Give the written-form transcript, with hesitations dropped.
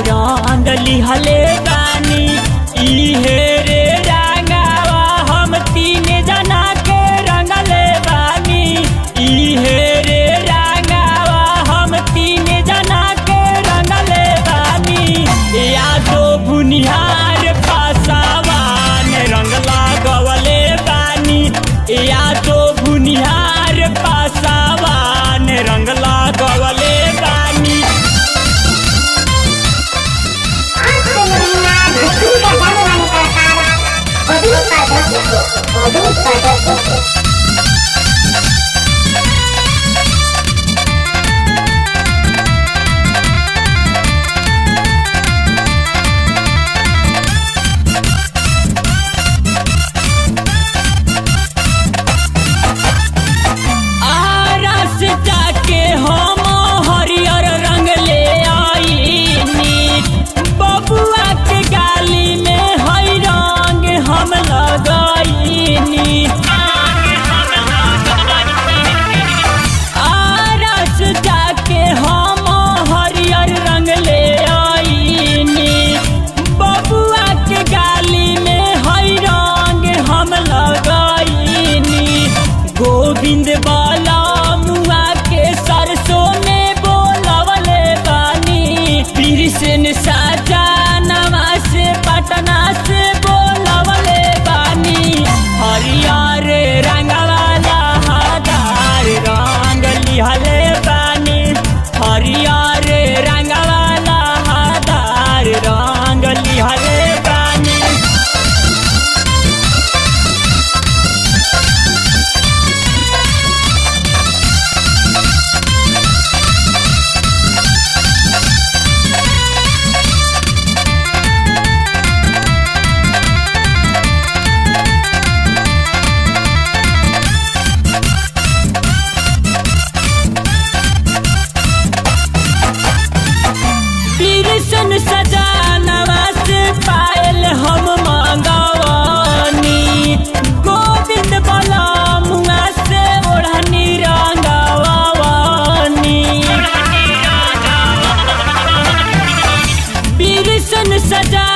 रंग लिहले बानी। इहे रे रंगावा हम तीन जना के रंगले बानी। इहे रे रंगावा हम तीन जना के रंगले बानी। यादो भुनिहार पासावान रंग लगवले बानी। यादो भुनिहार पासावान रंग लगवले बानी। आरस जाके हम हरियर रंग ले आईनी। बबुआ के गाली में हई रंग हम लगाईनी। आरस जाके हम हरियर रंग ले आईनी। बबुआ के गाली में हई रंग हम लगाईनी। गोविंद बाला मुआ के सरसों में बोलवले बानी। कृष्ण साजनवा से पटना से बोलवले बानी। हरियर रंगवाला हदार रंग लिहले बानी। हरियर रंगवाला हदार रंग लिहले बानी। कृष्ण सजनवा से पायल हम मंगवानी। गोविंद बलमुआ से ओढ़नी रंगवानी। कृष्ण सजा